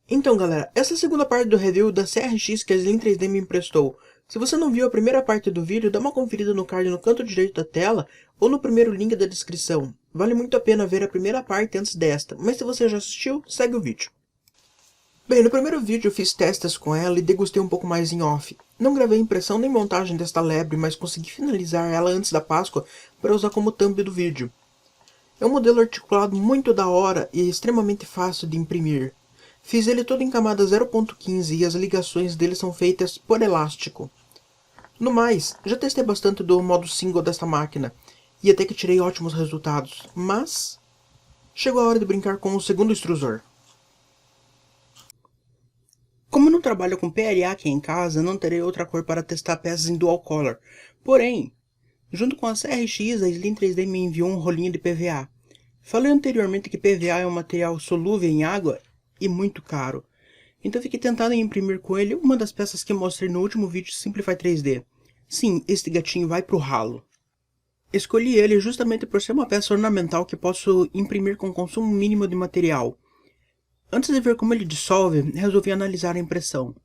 Então galera, essa é a segunda parte do review da CRX que a Slim 3D me emprestou. Se você não viu a primeira parte do vídeo, dá uma conferida no card no canto direito da tela ou no primeiro link da descrição. Vale muito a pena ver a primeira parte antes desta, mas se você já assistiu, segue o vídeo. Bem, no primeiro vídeo eu fiz testes com ela e degustei um pouco mais em off. Não gravei impressão nem montagem desta lebre, mas consegui finalizar ela antes da Páscoa para usar como thumb do vídeo. É um modelo articulado muito da hora e extremamente fácil de imprimir. Fiz ele todo em camada 0.15 e as ligações dele são feitas por elástico. No mais, já testei bastante do modo single desta máquina, e até que tirei ótimos resultados, mas chegou a hora de brincar com o segundo extrusor. Como não trabalho com PLA aqui em casa, não terei outra cor para testar peças em dual color. Porém, junto com a CRX, a Slim 3D me enviou um rolinho de PVA. Falei anteriormente que PVA é um material solúvel em água e muito caro. Então fiquei tentado em imprimir com ele uma das peças que mostrei no último vídeo Simplify 3D. Sim, este gatinho vai pro ralo. Escolhi ele justamente por ser uma peça ornamental que posso imprimir com consumo mínimo de material. Antes de ver como ele dissolve, resolvi analisar a impressão.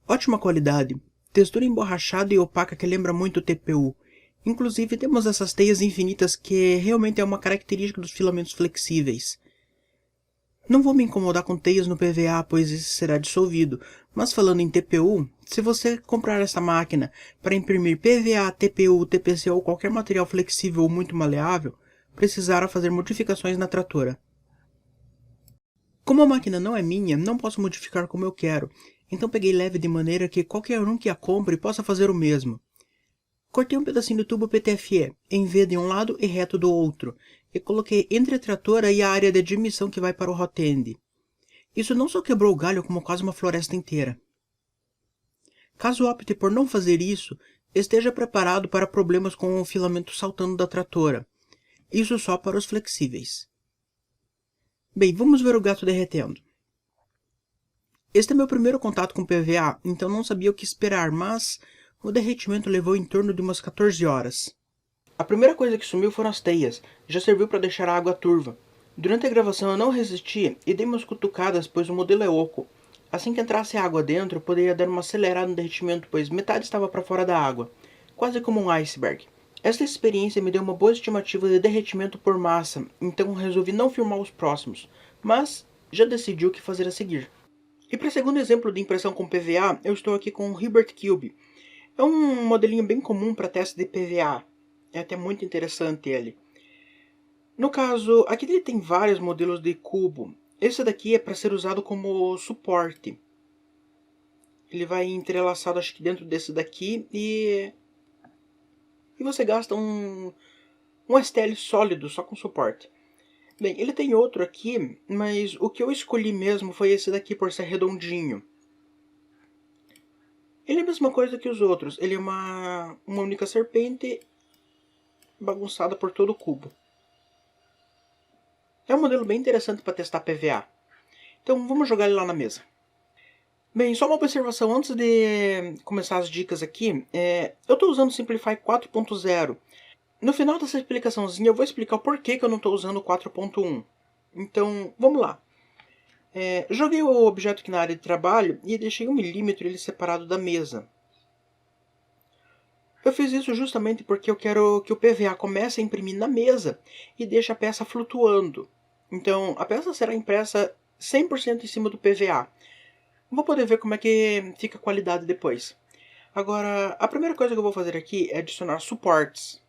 Ótima qualidade, textura emborrachada e opaca que lembra muito o TPU. Inclusive temos essas teias infinitas que realmente é uma característica dos filamentos flexíveis. Não vou me incomodar com teias no PVA, pois esse será dissolvido, mas falando em TPU, se você comprar essa máquina para imprimir PVA, TPU, TPC ou qualquer material flexível ou muito maleável, precisará fazer modificações na tratora. Como a máquina não é minha, não posso modificar como eu quero, então peguei leve de maneira que qualquer um que a compre possa fazer o mesmo. Cortei um pedacinho do tubo PTFE, em V de um lado e reto do outro, e coloquei entre a tratora e a área de admissão que vai para o hot end. Isso não só quebrou o galho como quase uma floresta inteira. Caso opte por não fazer isso, esteja preparado para problemas com o filamento saltando da tratora. Isso só para os flexíveis. Bem, vamos ver o gato derretendo. Este é meu primeiro contato com PVA, então não sabia o que esperar, mas o derretimento levou em torno de umas 14 horas. A primeira coisa que sumiu foram as teias, já serviu para deixar a água turva. Durante a gravação eu não resisti e dei umas cutucadas, pois o modelo é oco. Assim que entrasse água dentro, eu poderia dar uma acelerada no derretimento, pois metade estava para fora da água, quase como um iceberg. Esta experiência me deu uma boa estimativa de derretimento por massa, então resolvi não filmar os próximos, mas já decidi o que fazer a seguir. E para o segundo exemplo de impressão com PVA, eu estou aqui com o Hilbert Cube. É um modelinho bem comum para teste de PVA, é até muito interessante ele. No caso, aqui ele tem vários modelos de cubo. Esse daqui é para ser usado como suporte. Ele vai entrelaçado, acho que dentro desse daqui, e você gasta um STL sólido só com suporte. Bem, ele tem outro aqui, mas o que eu escolhi mesmo foi esse daqui por ser redondinho. Ele é a mesma coisa que os outros, ele é uma única serpente bagunçada por todo o cubo. É um modelo bem interessante para testar PVA. Então vamos jogar ele lá na mesa. Bem, só uma observação antes de começar as dicas aqui. Eu estou usando o Simplify 4.0. No final dessa explicaçãozinha eu vou explicar o porquê que eu não estou usando o 4.1. Então vamos lá. Joguei o objeto aqui na área de trabalho e deixei 1 milímetro ele separado da mesa. Eu fiz isso justamente porque eu quero que o PVA comece a imprimir na mesa e deixe a peça flutuando. Então a peça será impressa 100% em cima do PVA. Vou poder ver como é que fica a qualidade depois. Agora, a primeira coisa que eu vou fazer aqui é adicionar suportes.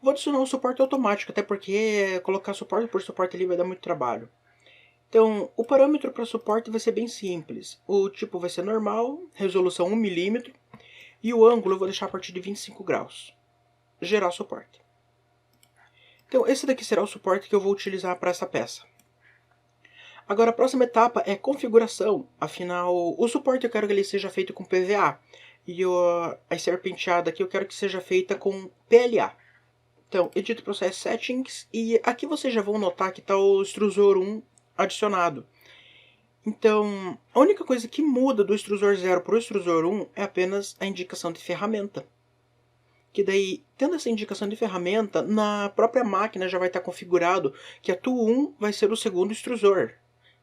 Vou adicionar um suporte automático, até porque colocar suporte por suporte ali vai dar muito trabalho. Então, o parâmetro para suporte vai ser bem simples. O tipo vai ser normal, resolução 1 milímetro, e o ângulo eu vou deixar a partir de 25 graus. Gerar suporte. Então, esse daqui será o suporte que eu vou utilizar para essa peça. Agora a próxima etapa é configuração, afinal o suporte eu quero que ele seja feito com PVA e a serpenteada aqui eu quero que seja feita com PLA. Então, Edit Process Settings e aqui vocês já vão notar que está o extrusor 1 adicionado. Então, a única coisa que muda do extrusor 0 para o extrusor 1 é apenas a indicação de ferramenta. Que daí, tendo essa indicação de ferramenta, na própria máquina já vai estar configurado que a Tool 1 vai ser o segundo extrusor.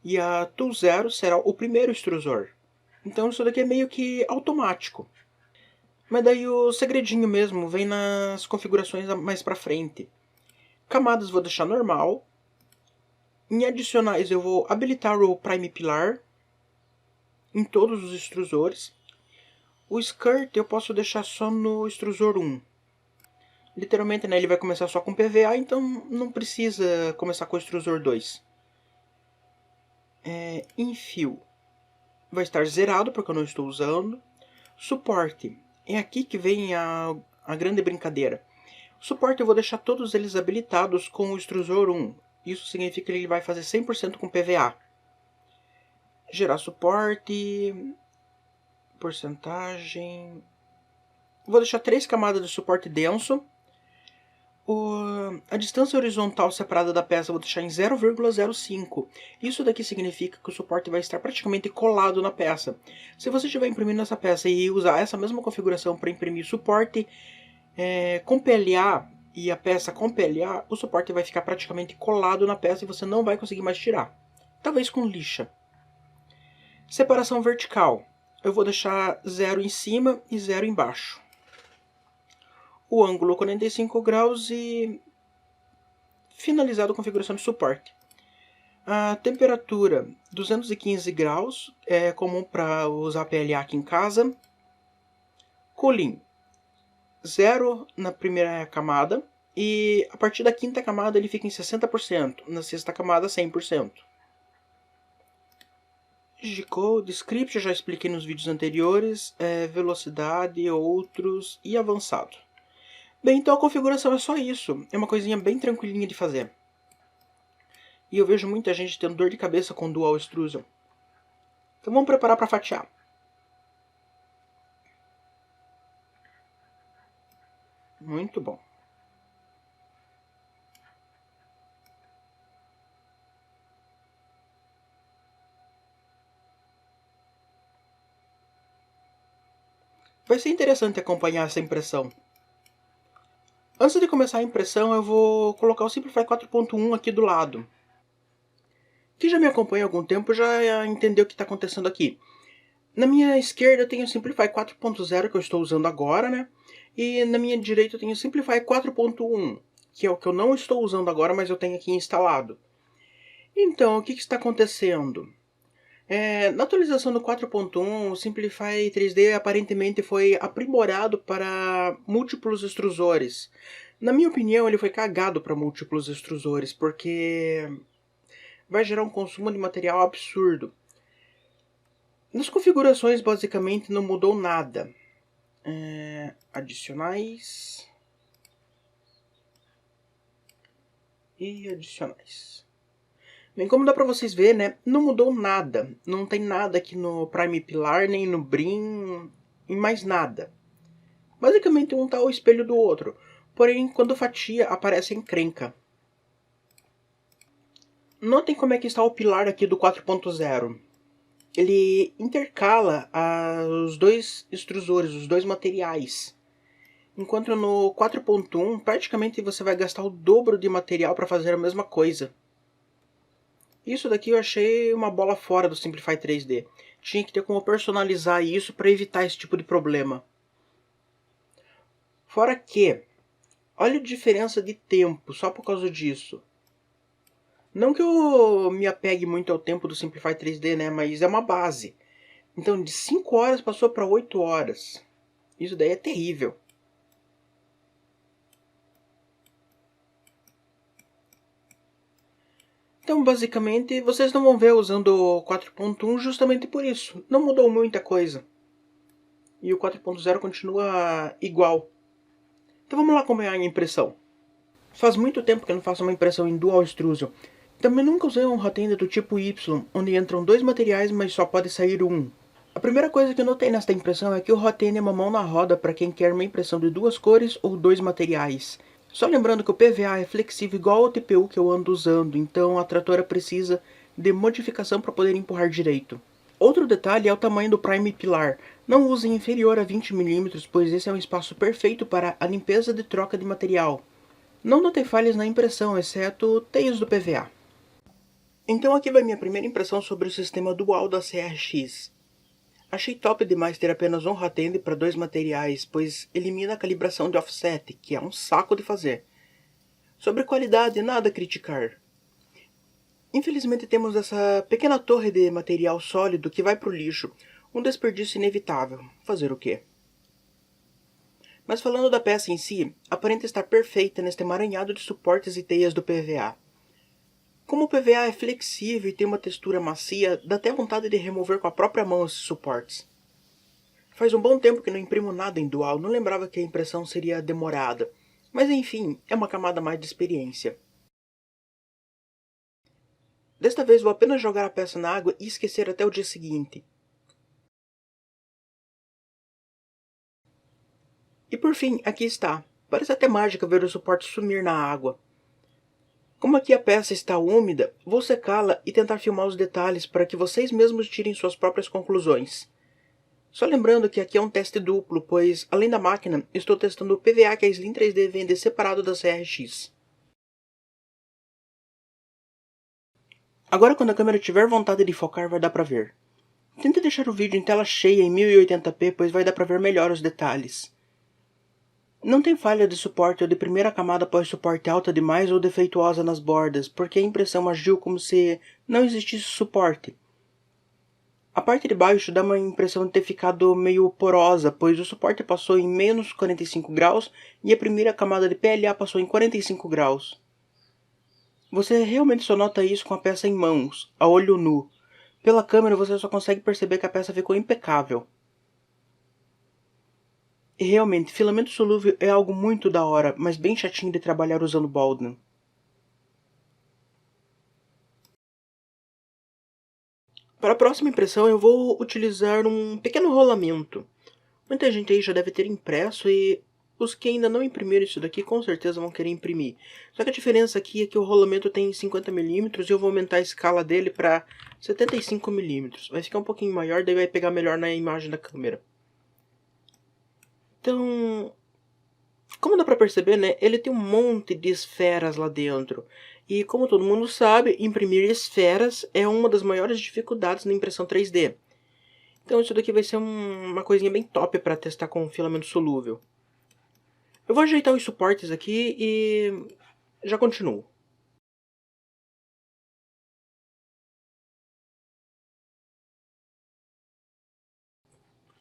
e a Tool 0 será o primeiro extrusor. Então isso daqui é meio que automático. Mas daí o segredinho mesmo vem nas configurações mais pra frente. Camadas vou deixar normal. Em adicionais eu vou habilitar o Prime Pilar em todos os extrusores. O skirt eu posso deixar só no extrusor 1. Literalmente, né, ele vai começar só com PVA, então não precisa começar com o extrusor 2. Infio vai estar zerado porque eu não estou usando. Suporte, é aqui que vem a grande brincadeira. Suporte eu vou deixar todos eles habilitados com o extrusor 1. Isso significa que ele vai fazer 100% com PVA. Gerar suporte, porcentagem. Vou deixar 3 camadas de suporte denso. A distância horizontal separada da peça eu vou deixar em 0,05. Isso daqui significa que o suporte vai estar praticamente colado na peça. Se você estiver imprimindo essa peça e usar essa mesma configuração para imprimir suporte com PLA e a peça com PLA, o suporte vai ficar praticamente colado na peça e você não vai conseguir mais tirar. Talvez com lixa. Separação vertical. Eu vou deixar 0 em cima e 0 embaixo. O ângulo 45 graus e finalizado a configuração de suporte. A temperatura 215 graus, é comum para usar PLA aqui em casa. Cooling 0 na primeira camada e a partir da quinta camada ele fica em 60%, na sexta camada 100%. G-Code, Script eu já expliquei nos vídeos anteriores, velocidade, outros e avançado. Bem, então a configuração é só isso. É uma coisinha bem tranquilinha de fazer. E eu vejo muita gente tendo dor de cabeça com Dual Extrusion. Então vamos preparar para fatiar. Muito bom. Vai ser interessante acompanhar essa impressão. Antes de começar a impressão, eu vou colocar o Simplify 4.1 aqui do lado. Quem já me acompanha há algum tempo já entendeu o que está acontecendo aqui. Na minha esquerda eu tenho o Simplify 4.0 que eu estou usando agora, né? E na minha direita eu tenho o Simplify 4.1, que é o que eu não estou usando agora, mas eu tenho aqui instalado. Então, o que está acontecendo? Na atualização do 4.1, o Simplify 3D aparentemente foi aprimorado para múltiplos extrusores. Na minha opinião, ele foi cagado para múltiplos extrusores, porque vai gerar um consumo de material absurdo. Nas configurações, basicamente, não mudou nada. Adicionais. E adicionais. Bem, como dá pra vocês verem, né, não mudou nada. Não tem nada aqui no Prime Pilar, nem no Brim, em mais nada. Basicamente um tá ao espelho do outro. Porém, quando fatia, aparece a encrenca. Notem como é que está o pilar aqui do 4.0. Ele intercala os dois extrusores, os dois materiais. Enquanto no 4.1, praticamente você vai gastar o dobro de material para fazer a mesma coisa. Isso daqui eu achei uma bola fora do Simplify 3D. Tinha que ter como personalizar isso para evitar esse tipo de problema. Fora que, olha a diferença de tempo só por causa disso. Não que eu me apegue muito ao tempo do Simplify 3D, né? Mas é uma base. Então de 5 horas passou para 8 horas. Isso daí é terrível. Então, basicamente, vocês não vão ver usando o 4.1 justamente por isso. Não mudou muita coisa. E o 4.0 continua igual. Então vamos lá acompanhar a impressão. Faz muito tempo que eu não faço uma impressão em Dual Extrusion. Também nunca usei um hot end do tipo Y, onde entram 2 materiais, mas só pode sair um. A primeira coisa que eu notei nesta impressão é que o hot end é uma mão na roda para quem quer uma impressão de 2 cores ou 2 materiais. Só lembrando que o PVA é flexível igual ao TPU que eu ando usando, então a tratora precisa de modificação para poder empurrar direito. Outro detalhe é o tamanho do Prime Pilar. Não use inferior a 20 mm, pois esse é um espaço perfeito para a limpeza de troca de material. Não notei falhas na impressão, exceto teias do PVA. Então aqui vai minha primeira impressão sobre o sistema dual da CRX. Achei top demais ter apenas um hot end para dois materiais, pois elimina a calibração de offset, que é um saco de fazer. Sobre qualidade, nada a criticar. Infelizmente temos essa pequena torre de material sólido que vai para o lixo, um desperdício inevitável. Fazer o quê? Mas falando da peça em si, aparenta estar perfeita neste emaranhado de suportes e teias do PVA. Como o PVA é flexível e tem uma textura macia, dá até vontade de remover com a própria mão esses suportes. Faz um bom tempo que não imprimo nada em dual, não lembrava que a impressão seria demorada. Mas enfim, é uma camada mais de experiência. Desta vez vou apenas jogar a peça na água e esquecer até o dia seguinte. E por fim, aqui está. Parece até mágica ver o suporte sumir na água. Como aqui a peça está úmida, vou secá-la e tentar filmar os detalhes para que vocês mesmos tirem suas próprias conclusões. Só lembrando que aqui é um teste duplo, pois, além da máquina, estou testando o PVA que a Slim 3D vende separado da CRX. Agora quando a câmera tiver vontade de focar, vai dar pra ver. Tente deixar o vídeo em tela cheia em 1080p, pois vai dar pra ver melhor os detalhes. Não tem falha de suporte ou de primeira camada após suporte alta demais ou defeituosa nas bordas, porque a impressão agiu como se não existisse suporte. A parte de baixo dá uma impressão de ter ficado meio porosa, pois o suporte passou em menos 45 graus e a primeira camada de PLA passou em 45 graus. Você realmente só nota isso com a peça em mãos, a olho nu. Pela câmera você só consegue perceber que a peça ficou impecável. E realmente, filamento solúvel é algo muito da hora, mas bem chatinho de trabalhar usando Baldwin. Para a próxima impressão eu vou utilizar um pequeno rolamento. Muita gente aí já deve ter impresso e os que ainda não imprimiram isso daqui com certeza vão querer imprimir. Só que a diferença aqui é que o rolamento tem 50mm e eu vou aumentar a escala dele para 75mm. Vai ficar um pouquinho maior, daí vai pegar melhor na imagem da câmera. Então, como dá pra perceber, né, ele tem um monte de esferas lá dentro. E como todo mundo sabe, imprimir esferas é uma das maiores dificuldades na impressão 3D. Então isso daqui vai ser uma coisinha bem top para testar com filamento solúvel. Eu vou ajeitar os suportes aqui e já continuo.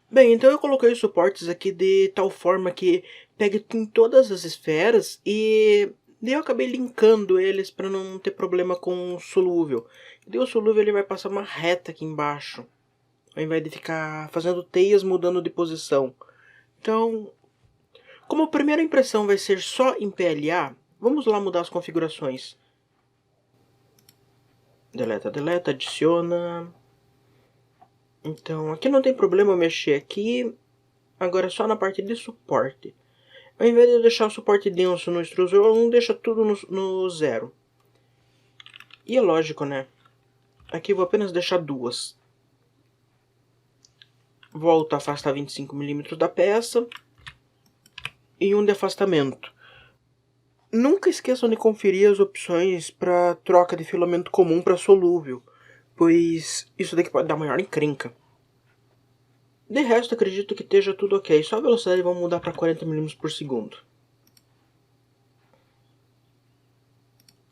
Bem, então eu coloquei os suportes aqui de tal forma que pegue em todas as esferas e daí eu acabei linkando eles para não ter problema com o solúvel. E daí o solúvel ele vai passar uma reta aqui embaixo, ao invés de ficar fazendo teias mudando de posição. Então, como a primeira impressão vai ser só em PLA, vamos lá mudar as configurações. Deleta, deleta, adiciona. Então, aqui não tem problema eu mexer aqui. Agora é só na parte de suporte. Ao invés de eu deixar o suporte denso no extrusor 1, deixa tudo no 0. E é lógico, né? Aqui eu vou apenas deixar duas. Volto a afastar 25mm da peça. E um de afastamento. Nunca esqueçam de conferir as opções para troca de filamento comum para solúvel, pois isso daqui pode dar maior encrenca. De resto, acredito que esteja tudo ok, só a velocidade vamos mudar para 40mm por segundo.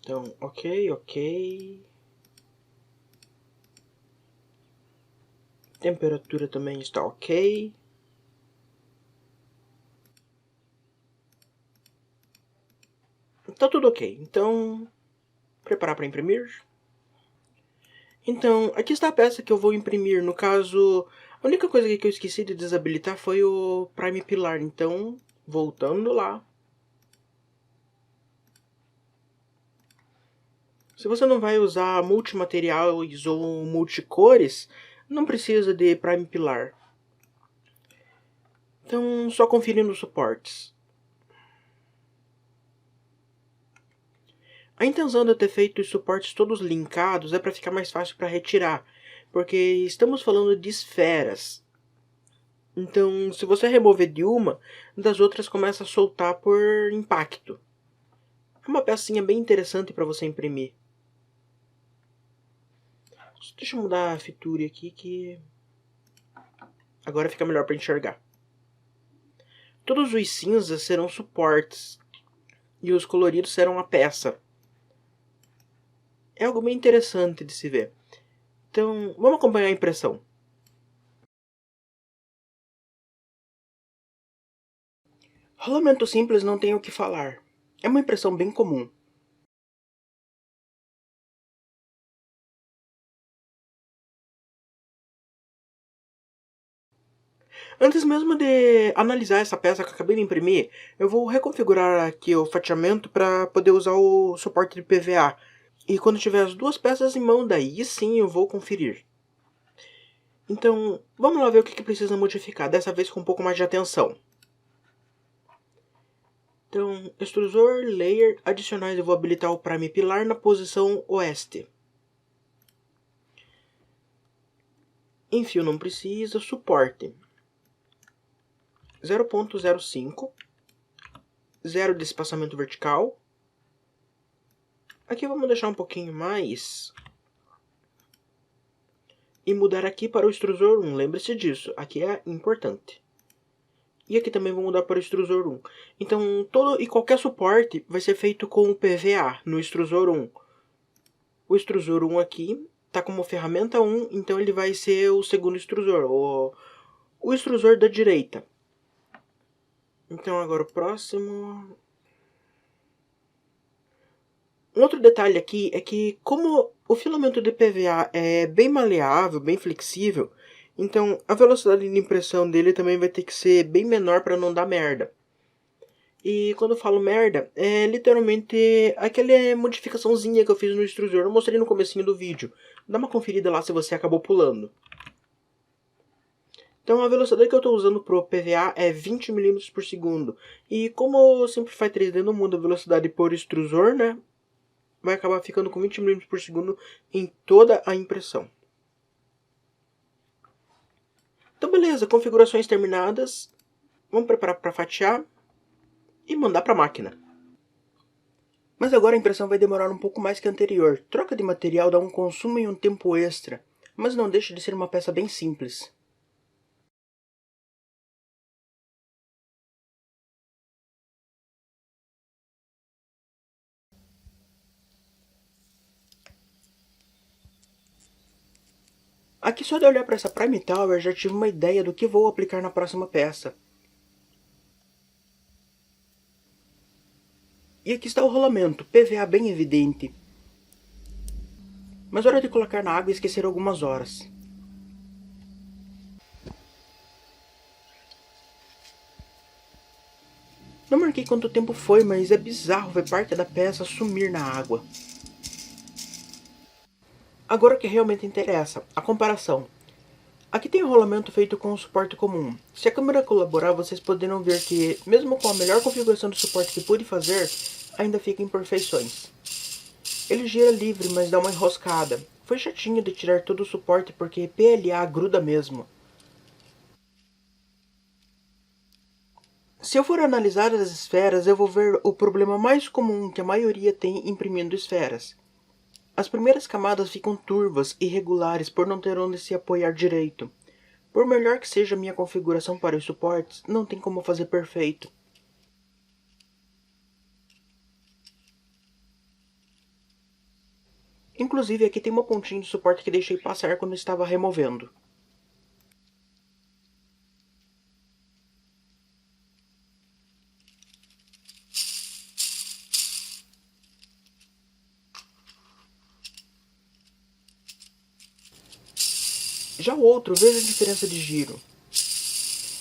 Então, ok. Temperatura também está ok. Tá tudo ok, então preparar para imprimir. Então, aqui está a peça que eu vou imprimir. No caso, a única coisa que eu esqueci de desabilitar foi o Prime Pillar. Então, voltando lá. Se você não vai usar multimateriais ou multicores, não precisa de Prime Pillar. Então, só conferindo os suportes. A intenção de eu ter feito os suportes todos linkados é para ficar mais fácil para retirar, porque estamos falando de esferas. Então, se você remover de uma, das outras começa a soltar por impacto. É uma pecinha bem interessante para você imprimir. Deixa eu mudar a fiture aqui que agora fica melhor para enxergar. Todos os cinzas serão suportes e os coloridos serão a peça. É algo bem interessante de se ver. Então, vamos acompanhar a impressão. Rolamento simples não tem o que falar. É uma impressão bem comum. Antes mesmo de analisar essa peça que eu acabei de imprimir, eu vou reconfigurar aqui o fatiamento para poder usar o suporte de PVA. E quando tiver as duas peças em mão, daí sim eu vou conferir. Então, vamos lá ver o que precisa modificar, dessa vez com um pouco mais de atenção. Então, extrusor, layer, adicionais, eu vou habilitar o Prime Pilar na posição oeste. Enfio não precisa, suporte. 0.05, 0 de espaçamento vertical. Aqui vamos deixar um pouquinho mais. E mudar aqui para o extrusor 1, lembre-se disso, aqui é importante. E aqui também vou mudar para o extrusor 1. Então, todo e qualquer suporte vai ser feito com o PVA no extrusor 1. O extrusor 1 aqui está como ferramenta 1, então ele vai ser o segundo extrusor, o extrusor da direita. Então agora o próximo. Um outro detalhe aqui é que como o filamento de PVA é bem maleável, bem flexível, então a velocidade de impressão dele também vai ter que ser bem menor para não dar merda. E quando eu falo merda, é literalmente aquela modificaçãozinha que eu fiz no extrusor. Eu mostrei no comecinho do vídeo. Dá uma conferida lá se você acabou pulando. Então a velocidade que eu estou usando para o PVA é 20 mm por segundo. E como o Simplify 3D não muda a velocidade por extrusor, né? Vai acabar ficando com 20 mm por segundo em toda a impressão. Então beleza, configurações terminadas. Vamos preparar para fatiar e mandar para a máquina. Mas agora a impressão vai demorar um pouco mais que a anterior. Troca de material dá um consumo e um tempo extra, mas não deixa de ser uma peça bem simples. Aqui só de olhar para essa Prime Tower já tive uma ideia do que vou aplicar na próxima peça. E aqui está o rolamento, PVA bem evidente. Mas hora de colocar na água e esquecer algumas horas. Não marquei quanto tempo foi, mas é bizarro ver parte da peça sumir na água. Agora o que realmente interessa, a comparação. Aqui tem o rolamento feito com um suporte comum. Se a câmera colaborar, vocês poderão ver que, mesmo com a melhor configuração do suporte que pude fazer, ainda fica imperfeições. Ele gira livre, mas dá uma enroscada. Foi chatinho de tirar todo o suporte porque PLA gruda mesmo. Se eu for analisar as esferas, eu vou ver o problema mais comum que a maioria tem imprimindo esferas. As primeiras camadas ficam turvas e irregulares por não ter onde se apoiar direito. Por melhor que seja a minha configuração para os suportes, não tem como fazer perfeito. Inclusive aqui tem uma pontinha de suporte que deixei passar quando estava removendo. Já o outro, veja a diferença de giro.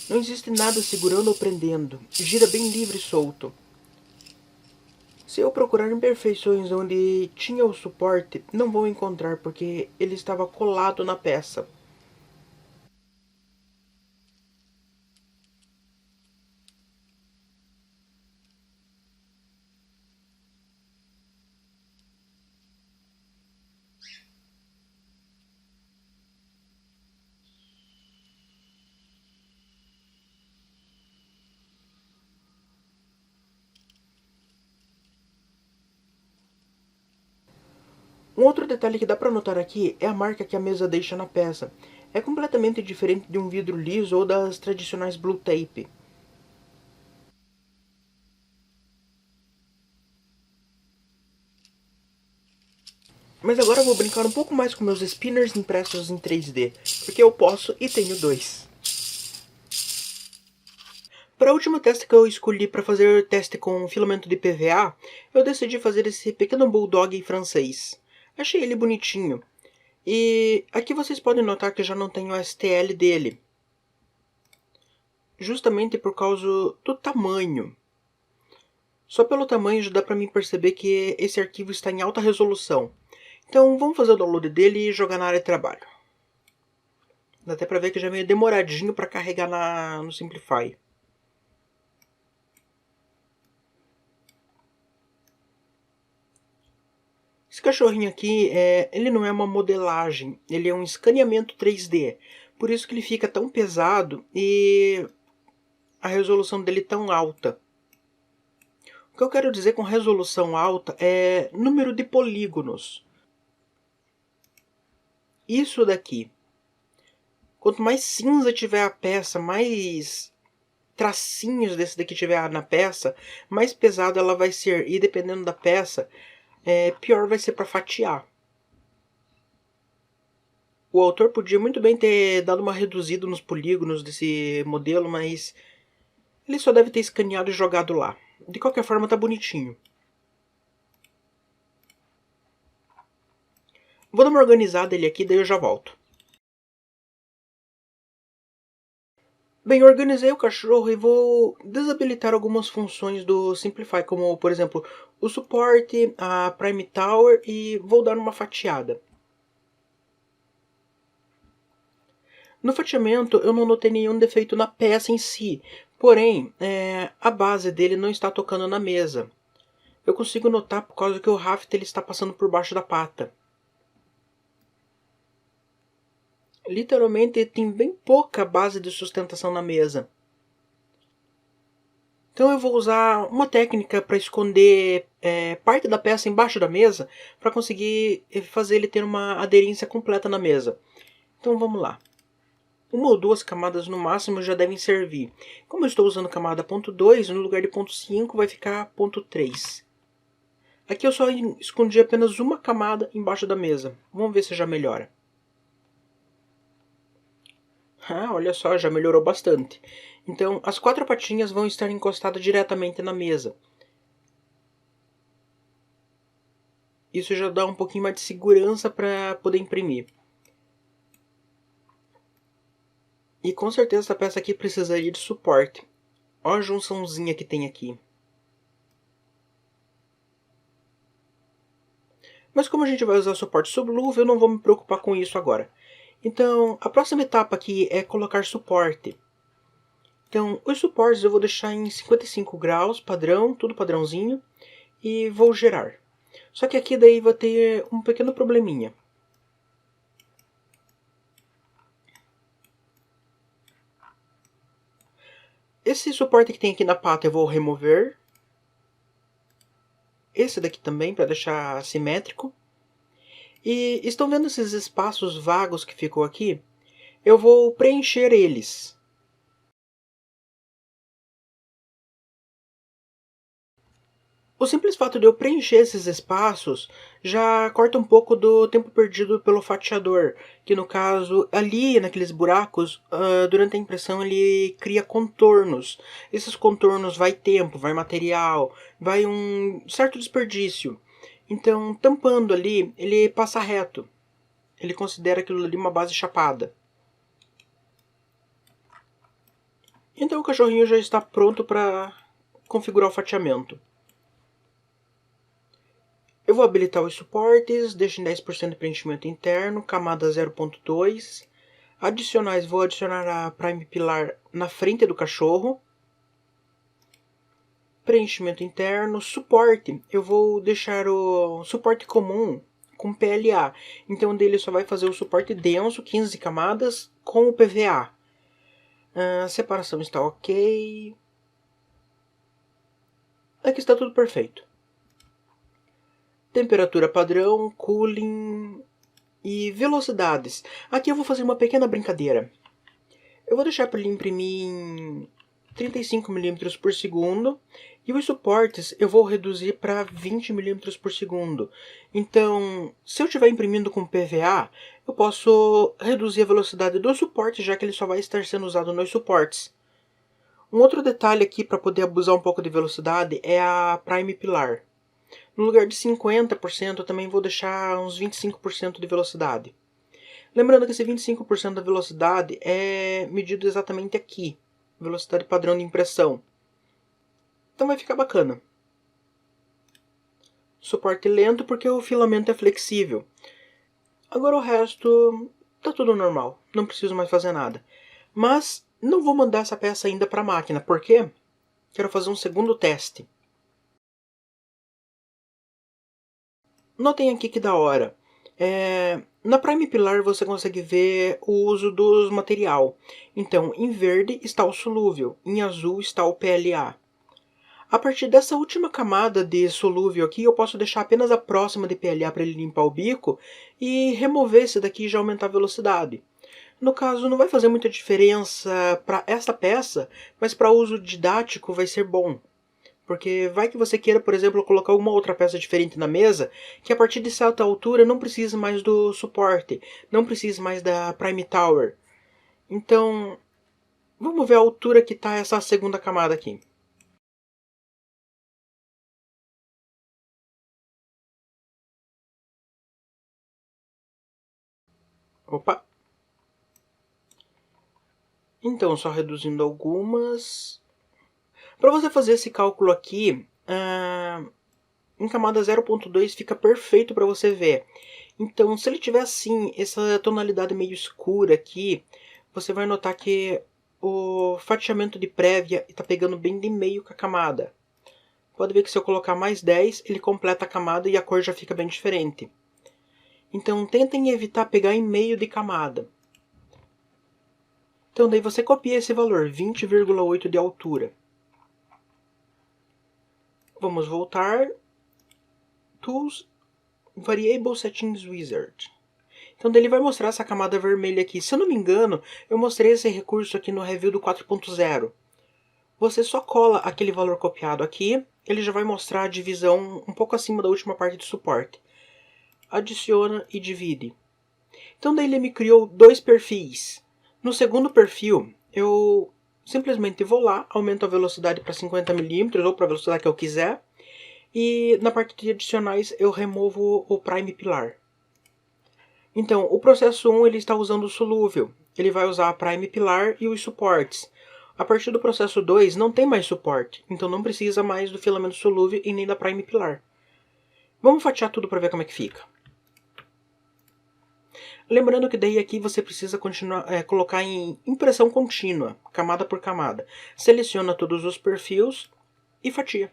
Não existe nada segurando ou prendendo, gira bem livre e solto. Se eu procurar imperfeições onde tinha o suporte, não vou encontrar porque ele estava colado na peça. Um outro detalhe que dá para notar aqui é a marca que a mesa deixa na peça. É completamente diferente de um vidro liso ou das tradicionais Blue Tape. Mas agora eu vou brincar um pouco mais com meus spinners impressos em 3D, porque eu posso e tenho dois. Para o último teste que eu escolhi para fazer teste com filamento de PVA, eu decidi fazer esse pequeno bulldog em francês. Achei ele bonitinho. E aqui vocês podem notar que já não tem o STL dele. Justamente por causa do tamanho. Só pelo tamanho já dá para mim perceber que esse arquivo está em alta resolução. Então vamos fazer o download dele e jogar na área de trabalho. Dá até para ver que já é meio demoradinho para carregar no Simplify. Esse cachorrinho aqui, ele não é uma modelagem, ele é um escaneamento 3D. Por isso que ele fica tão pesado e a resolução dele tão alta. O que eu quero dizer com resolução alta é número de polígonos. Isso daqui. Quanto mais cinza tiver a peça, mais tracinhos desse daqui tiver na peça, mais pesada ela vai ser. E dependendo da peça, pior vai ser para fatiar. O autor podia muito bem ter dado uma reduzida nos polígonos desse modelo, mas ele só deve ter escaneado e jogado lá. De qualquer forma, tá bonitinho. Vou dar uma organizada ele aqui, daí eu já volto. Bem, eu organizei o cachorro e vou desabilitar algumas funções do Simplify, como, por exemplo, o suporte, a Prime Tower, e vou dar uma fatiada. No fatiamento, eu não notei nenhum defeito na peça em si, porém, a base dele não está tocando na mesa. Eu consigo notar por causa que o raft ele está passando por baixo da pata. Literalmente tem bem pouca base de sustentação na mesa. Então eu vou usar uma técnica para esconder parte da peça embaixo da mesa para conseguir fazer ele ter uma aderência completa na mesa. Então vamos lá. Uma ou duas camadas no máximo já devem servir. Como eu estou usando camada ponto 2, no lugar de ponto 5 vai ficar ponto 3. Aqui eu só escondi apenas uma camada embaixo da mesa. Vamos ver se já melhora. Ah, olha só, já melhorou bastante. Então, as quatro patinhas vão estar encostadas diretamente na mesa. Isso já dá um pouquinho mais de segurança para poder imprimir. E com certeza essa peça aqui precisaria de suporte. Olha a junçãozinha que tem aqui. Mas como a gente vai usar suporte subluva, eu não vou me preocupar com isso agora. Então, a próxima etapa aqui é colocar suporte. Então, os suportes eu vou deixar em 55 graus, padrão, tudo padrãozinho, e vou gerar. Só que aqui daí vai ter um pequeno probleminha. Esse suporte que tem aqui na pata eu vou remover. Esse daqui também, para deixar simétrico. E estão vendo esses espaços vagos que ficou aqui? Eu vou preencher eles. O simples fato de eu preencher esses espaços já corta um pouco do tempo perdido pelo fatiador, que no caso, ali naqueles buracos, durante a impressão ele cria contornos. Esses contornos vai tempo, vai material, vai um certo desperdício. Então, tampando ali, ele passa reto. Ele considera aquilo ali uma base chapada. Então o cachorrinho já está pronto para configurar o fatiamento. Eu vou habilitar os suportes, deixo em 10% de preenchimento interno, camada 0.2. Adicionais, vou adicionar a Prime Pilar na frente do cachorro. Preenchimento interno, suporte, eu vou deixar o suporte comum com PLA. Então dele só vai fazer o suporte denso, 15 camadas, com o PVA. A separação está ok. Aqui está tudo perfeito. temperatura padrão, cooling e velocidades. Aqui eu vou fazer uma pequena brincadeira. Eu vou deixar para ele imprimir em 35 milímetros por segundo e os suportes eu vou reduzir para 20 milímetros por segundo. Então, se eu estiver imprimindo com PVA, eu posso reduzir a velocidade do suporte, já que ele só vai estar sendo usado nos suportes. Um outro detalhe aqui para poder abusar um pouco de velocidade é a Prime Pilar. No lugar de 50%, eu também vou deixar uns 25% de velocidade. Lembrando que esse 25% da velocidade é medido exatamente aqui, velocidade padrão de impressão. Então vai ficar bacana. Suporte lento porque o filamento é flexível. Agora o resto tá tudo normal, não preciso mais fazer nada. Mas não vou mandar essa peça ainda para a máquina, porque quero fazer um segundo teste. Notem aqui que da hora. Na Prime Pilar você consegue ver o uso dos material. Então, em verde está o solúvel, em azul está o PLA. A partir dessa última camada de solúvel aqui, eu posso deixar apenas a próxima de PLA para ele limpar o bico e remover esse daqui e já aumentar a velocidade. No caso, não vai fazer muita diferença para esta peça, mas para uso didático vai ser bom. Porque vai que você queira, por exemplo, colocar alguma outra peça diferente na mesa, que a partir de certa altura não precisa mais do suporte, não precisa mais da Prime Tower. Então, vamos ver a altura que está essa segunda camada aqui. Opa! Então, só reduzindo algumas. Para você fazer esse cálculo aqui, em camada 0.2 fica perfeito para você ver. Então, se ele tiver assim, essa tonalidade meio escura aqui, você vai notar que o fatiamento de prévia está pegando bem de meio com a camada. Pode ver que se eu colocar mais 10, ele completa a camada e a cor já fica bem diferente. Então, tentem evitar pegar em meio de camada. Então, daí você copia esse valor, 20,8 de altura. Vamos voltar. Tools, Variable Settings Wizard. Então daí ele vai mostrar essa camada vermelha aqui. Se eu não me engano, eu mostrei esse recurso aqui no review do 4.0. Você só cola aquele valor copiado aqui, ele já vai mostrar a divisão um pouco acima da última parte do suporte. Adiciona e divide. Então daí ele me criou dois perfis. No segundo perfil, eu simplesmente vou lá, aumento a velocidade para 50 milímetros ou para a velocidade que eu quiser. E na parte de adicionais eu removo o Prime Pilar. Então, o processo 1 ele está usando o solúvel. Ele vai usar a Prime Pilar e os suportes. A partir do processo 2 não tem mais suporte, então não precisa mais do filamento solúvel e nem da Prime Pilar. Vamos fatiar tudo para ver como é que fica. Lembrando que daí aqui você precisa colocar em impressão contínua, camada por camada. Seleciona todos os perfis e fatia.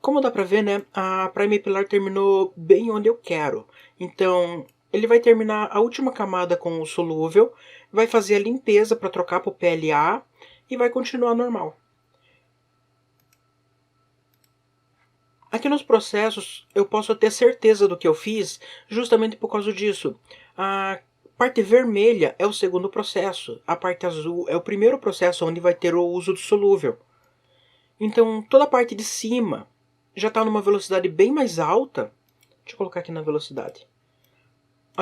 Como dá pra ver, né, a Prime Pilar terminou bem onde eu quero. Então, ele vai terminar a última camada com o solúvel, vai fazer a limpeza para trocar para o PLA e vai continuar normal. Aqui nos processos, eu posso ter certeza do que eu fiz justamente por causa disso. A parte vermelha é o segundo processo, a parte azul é o primeiro processo onde vai ter o uso do solúvel. Então, toda a parte de cima já está numa velocidade bem mais alta. Deixa eu colocar aqui na velocidade.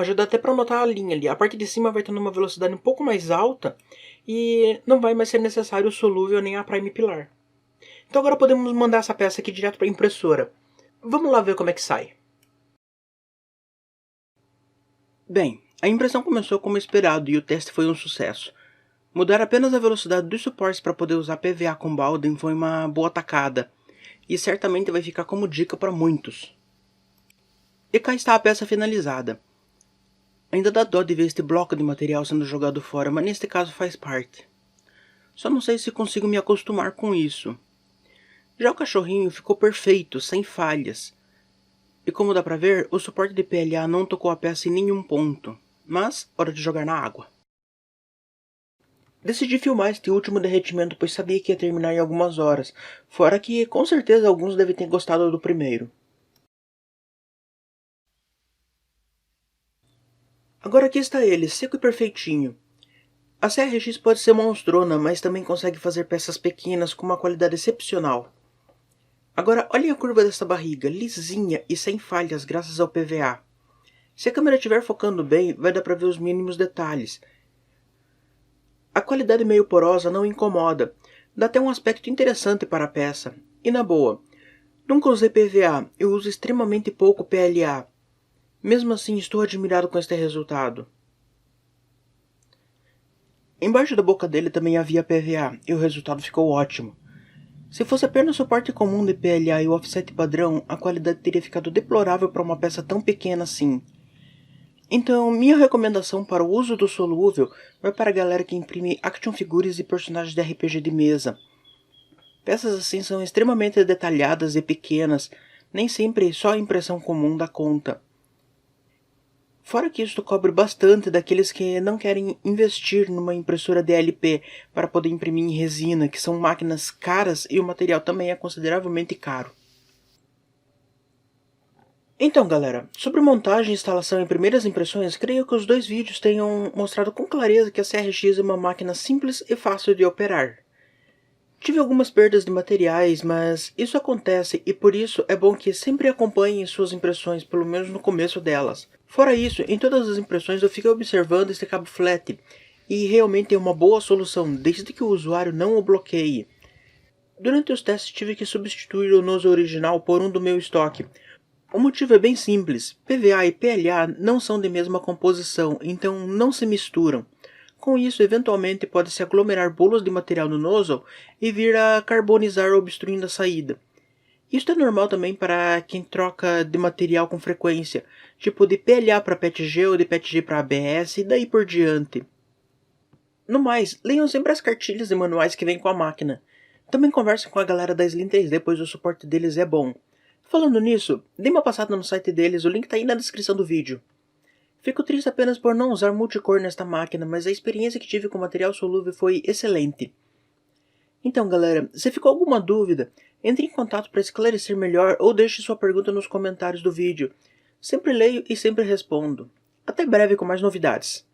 Já dá até para notar a linha ali. A parte de cima vai estar numa velocidade um pouco mais alta e não vai mais ser necessário o solúvel nem a Prime Pilar. Então agora podemos mandar essa peça aqui direto para a impressora. Vamos lá ver como é que sai. Bem, a impressão começou como esperado e o teste foi um sucesso. Mudar apenas a velocidade dos suportes para poder usar PVA com Bowden foi uma boa tacada. E certamente vai ficar como dica para muitos. E cá está a peça finalizada. Ainda dá dó de ver este bloco de material sendo jogado fora, mas neste caso faz parte. Só não sei se consigo me acostumar com isso. Já o cachorrinho ficou perfeito, sem falhas. E como dá pra ver, o suporte de PLA não tocou a peça em nenhum ponto. Mas, hora de jogar na água. Decidi filmar este último derretimento, pois sabia que ia terminar em algumas horas, fora que com certeza alguns devem ter gostado do primeiro. Agora aqui está ele, seco e perfeitinho. A CRX pode ser monstrona, mas também consegue fazer peças pequenas com uma qualidade excepcional. Agora olhem a curva dessa barriga, lisinha e sem falhas graças ao PVA. Se a câmera estiver focando bem, vai dar para ver os mínimos detalhes. A qualidade meio porosa não incomoda, dá até um aspecto interessante para a peça. E na boa, nunca usei PVA, eu uso extremamente pouco PLA. Mesmo assim estou admirado com este resultado. Embaixo da boca dele também havia PVA, e o resultado ficou ótimo. Se fosse apenas suporte comum de PLA e o offset padrão, a qualidade teria ficado deplorável para uma peça tão pequena assim. Então, minha recomendação para o uso do solúvel vai para a galera que imprime action figures e personagens de RPG de mesa. Peças assim são extremamente detalhadas e pequenas, nem sempre só a impressão comum dá conta. Fora que isto cobre bastante daqueles que não querem investir numa impressora DLP para poder imprimir em resina, que são máquinas caras e o material também é consideravelmente caro. Então galera, sobre montagem, instalação e primeiras impressões, creio que os dois vídeos tenham mostrado com clareza que a CRX é uma máquina simples e fácil de operar. Tive algumas perdas de materiais, mas isso acontece e por isso é bom que sempre acompanhem suas impressões, pelo menos no começo delas. Fora isso, em todas as impressões eu fiquei observando este cabo flat, e realmente é uma boa solução, desde que o usuário não o bloqueie. Durante os testes tive que substituir o nozzle original por um do meu estoque. O motivo é bem simples, PVA e PLA não são de mesma composição, então não se misturam. Com isso, eventualmente pode-se aglomerar bolos de material no nozzle e vir a carbonizar obstruindo a saída. Isto é normal também para quem troca de material com frequência, tipo de PLA para PETG ou de PETG para ABS e daí por diante. No mais, leiam sempre as cartilhas e manuais que vêm com a máquina. Também conversem com a galera da Slim 3D, pois o suporte deles é bom. Falando nisso, dê uma passada no site deles, o link está aí na descrição do vídeo. Fico triste apenas por não usar multicor nesta máquina, mas a experiência que tive com o material solúvel foi excelente. Então galera, se ficou alguma dúvida, entre em contato para esclarecer melhor ou deixe sua pergunta nos comentários do vídeo. Sempre leio e sempre respondo. Até breve com mais novidades.